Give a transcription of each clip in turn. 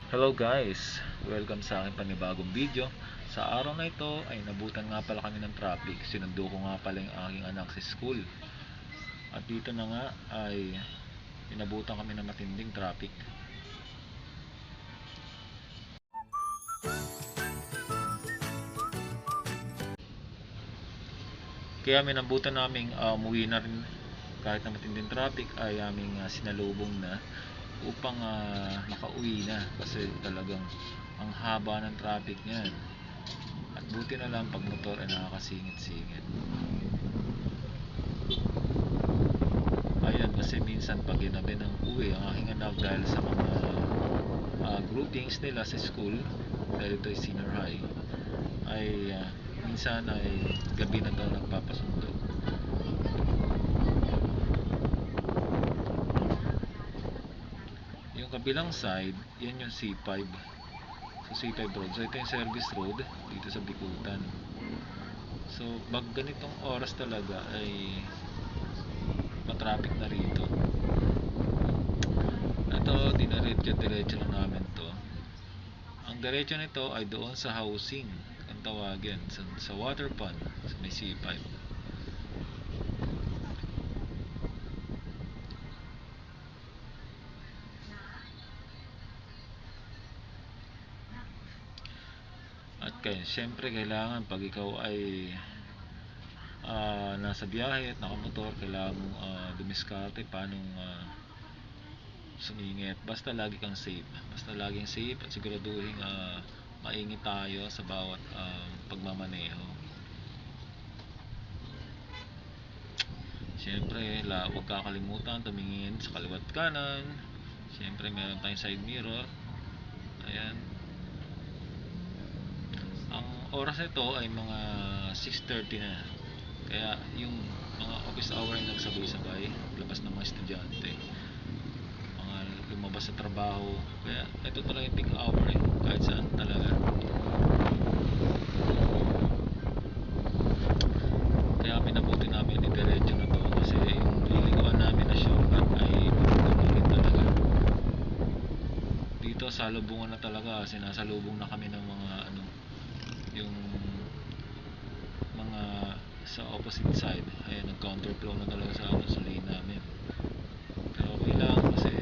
Hello guys! Welcome sa aking panibagong video. Sa araw na ito ay nabutan nga pala kami ng traffic. Sinundo ko nga pala yung aking anak sa school. At dito na nga ay inabutan kami ng matinding traffic. Kaya minabutan naming umuwi na rin kahit na matinding traffic ay aming sinalubong na upang makauwi na kasi talagang ang haba ng traffic niyan. At buti na lang pag motor ay nakakasingit-singit. Ayan, kasi minsan pag ginabi ng uwi ang aking anak dahil sa mga groupings nila sa school, dahil ito ay senior high, ay minsan ay gabi na daw nagpapasundo. Yung kabilang side, yan yung C5. So C5 road. So ito yung service road dito sa Bikutan. So pag ganitong oras talaga ay matraffic na rito. Ito, dinaretso-diretso na namin to. Ang diretso nito ay doon sa housing, ang tawagin, sa water pond, sa may C5. At kaya, syempre kailangan pag ikaw ay nasa biyahe at nakamotor, kailangan mong dumiskarte paano sumingit. Basta lagi kang safe. Basta laging safe at siguraduhin maingi tayo sa bawat pagmamaneho. Siyempre, huwag kakalimutan tumingin sa kaliwat kanan. Siyempre, meron tayong side mirror. Ayan. Ang oras nito ay mga 6:30 na. Kaya yung mga office hour ay nagsabay-sabay. Labas ng mga estudyante. Mga lumabas sa trabaho. Kaya ito talaga yung peak hour eh. Kahit saan talaga. Kaya minabuti namin diretso na to kasi yung lilikuan namin na shortcut ay pagkakulit talaga. Dito salubungan na talaga, sinasalubong na kami ng mga yung mga sa opposite side. Ayan, nag-counterflow na talaga sa lane namin. Pero okay lang kasi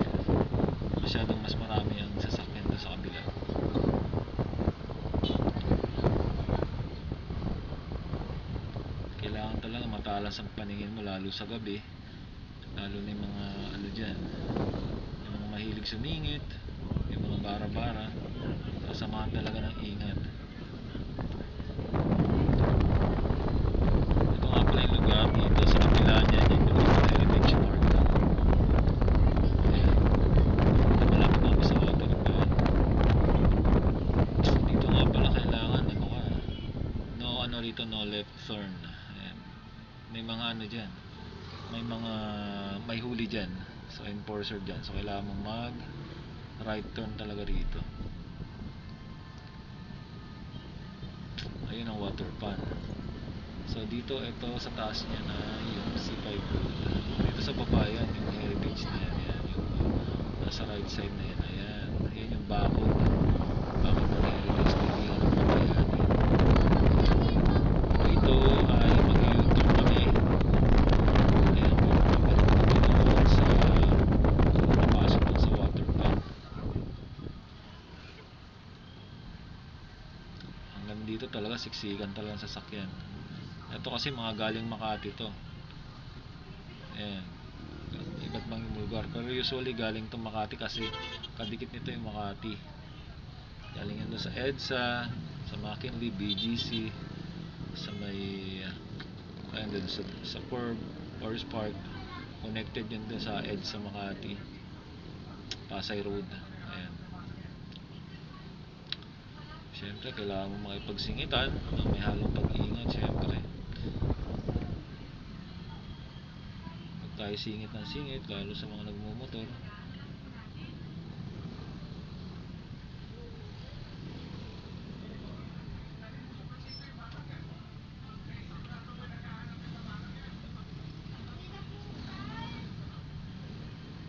masyadong mas marami ang sasakyan doon sa kabila. Kailangan talaga matalas ang paningin mo lalo sa gabi. Lalo na yung mga dyan, yung mga mahilig sumingit, yung mga bara-bara. Sasamahan talaga ng ingat. Ito nga pala yung lugar dito sa kabila niya, yung heritage park. Ayan, malapit kami sa water pond. Dito nga pala kailangan rito, no left turn. Ayan. May mga dyan, may huli dyan, so enforcer dyan, so kailangan mong mag right turn talaga rito. Ayun ang water pond. So dito, ito sa taas niya na yung C5 road. Dito sa baba yan, yung heritage na yan, yung nasa right side na yan. Ayan, yan yung bakod ng heritage na hindi yan papayanin. Dito ay mag-u-turn kami. Ayan, doon sa papasok dun sa water pond. Hanggang dito talaga siksikan talaga sa sasakyan. Ito kasi mga galing Makati to. Ayan, iba't bang lugar, pero usually galing to Makati kasi kadikit nito yung Makati. Galing yan doon sa EDSA, sa McKinley, BGC, sa may ayun doon sa Forest Park. Connected yun doon sa EDSA Makati, Pasay Road. Ayan, syempre kailangan mo makipagsingitan, may halong pag-iingat. Syempre pag tayo singit ng singit, lalo sa mga nagmumotor,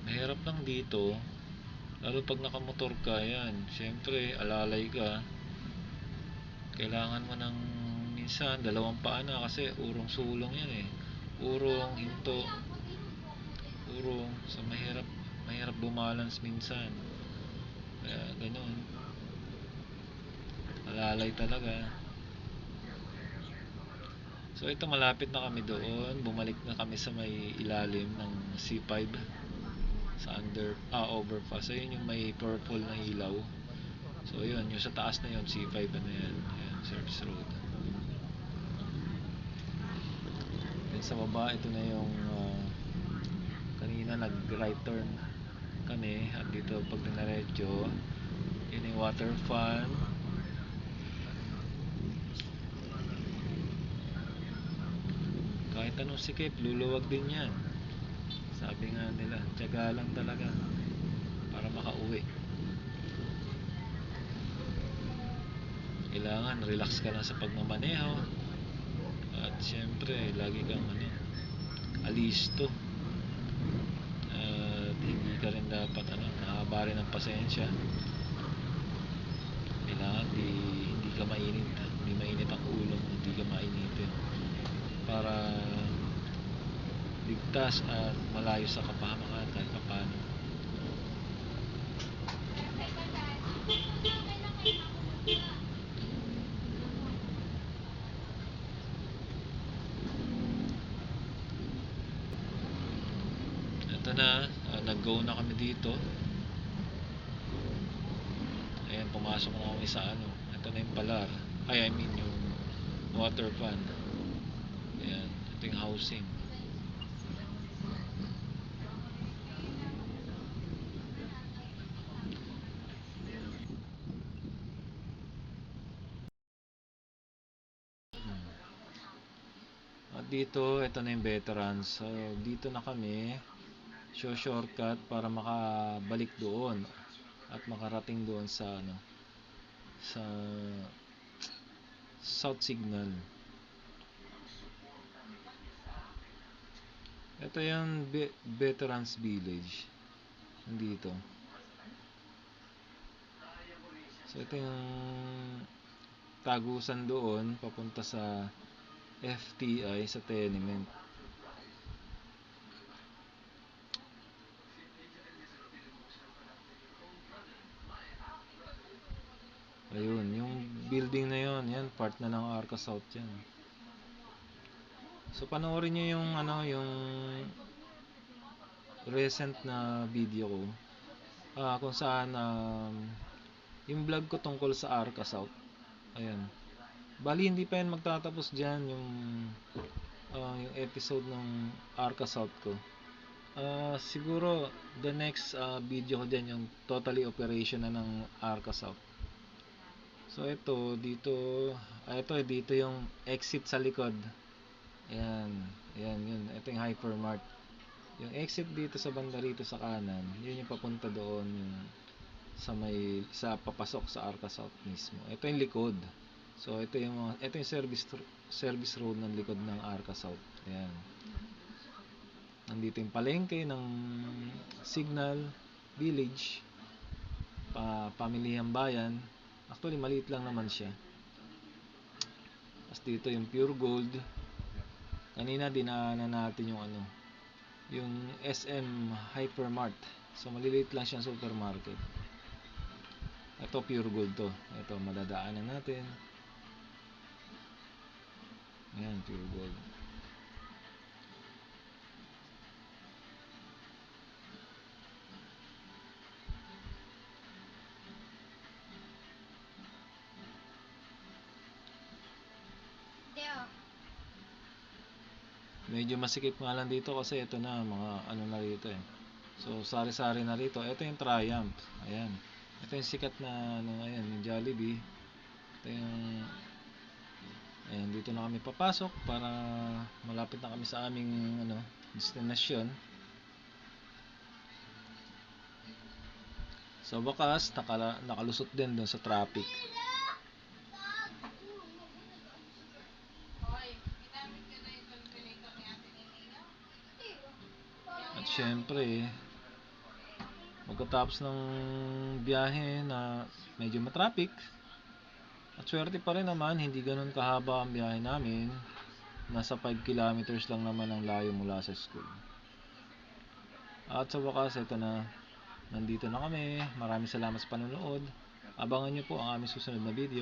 mahirap lang dito Lalo pag nakamotor ka, yan. Siyempre, alalay ka. Kailangan mo ng minsan dalawang paa na kasi urong sulong yan eh. Urong, hinto, urong. So mahirap bumalance minsan. Kaya ganun. Alalay talaga. So ito malapit na kami doon. Bumalik na kami sa may ilalim ng C5 sa overpass. Ayun yung may purple na ilaw. So yun, yung sa taas na yun, C5 na yan. Ayan, service road. Then sa baba, ito na yung kanina nag-right turn kami. At dito pag dinaretso, yun yung water fan. Kahit anong sikip, luluwag din yan. Sabi nga nila, tiyaga lang talaga para makauwi. Kailangan relax ka lang sa pagmamaneho. At syempre, lagi kang alisto. At hindi ka rin dapat nakahaba rin ng pasensya. Kailangan hindi ka mainit. Hindi mainit ang ulo mo, hindi ka mainitin. Para ligtas at malayo sa kapahamakan kahit paano. Ito na, nag-go na kami dito. Ayan, pumasok na kami sa ito na yung palar. I mean yung water fan. Ayan, ito yung housing. At dito, ito na yung veterans. So, dito na kami. Shortcut para makabalik doon at makarating doon sa sa South Signal. Ito yung Veterans Village. Nandito. So ito yung tagusan doon papunta sa FTI sa tenement. Ayun, yung building na yon, yan part na ng Arca South yan. So panoorin niyo yung yung recent na video ko. Kung saan yung vlog ko tungkol sa Arca South. Ayan. Bali hindi pa yan magtatapos diyan yung episode ng Arca South ko. Siguro the next video ko diyan yung totally operation na ng Arca South. So ito dito yung exit sa likod. Ayan, yun. Ito yung Hypermart. Yung exit dito sa banda rito sa kanan, yun yung papunta doon yung sa papasok sa Arca South mismo. Ito yung likod. So ito yung service road ng likod ng Arca South. Ayan. Nandito yung palengke ng Signal Village, pamilihang bayan. Actually maliit lang naman siya. Tapos dito yung Pure Gold. Kanina dinaanan natin yung SM Hypermart. So maliliit lang siyang supermarket. Ito Pure Gold to. Ito madadaanan natin. Ayan, Pure Gold. Medyo masikip nga lang dito kasi ito na mga na rito eh. So sari-sari na rito. Ito yung Triumph. Ayan. Ito yung sikat na ayan, yung Jollibee. Ito yung ayan, dito na kami papasok para malapit na kami sa aming destinasyon. So bakas nakalusot din doon sa traffic. At syempre pagkatapos ng biyahe na medyo matraffic, at swerte pa rin naman, hindi ganun kahaba ang biyahe namin. Nasa 5 kilometers lang naman ang layo mula sa school. At sa wakas, ito na, nandito na kami. Maraming salamat sa panonood. Abangan nyo po ang aming susunod na video.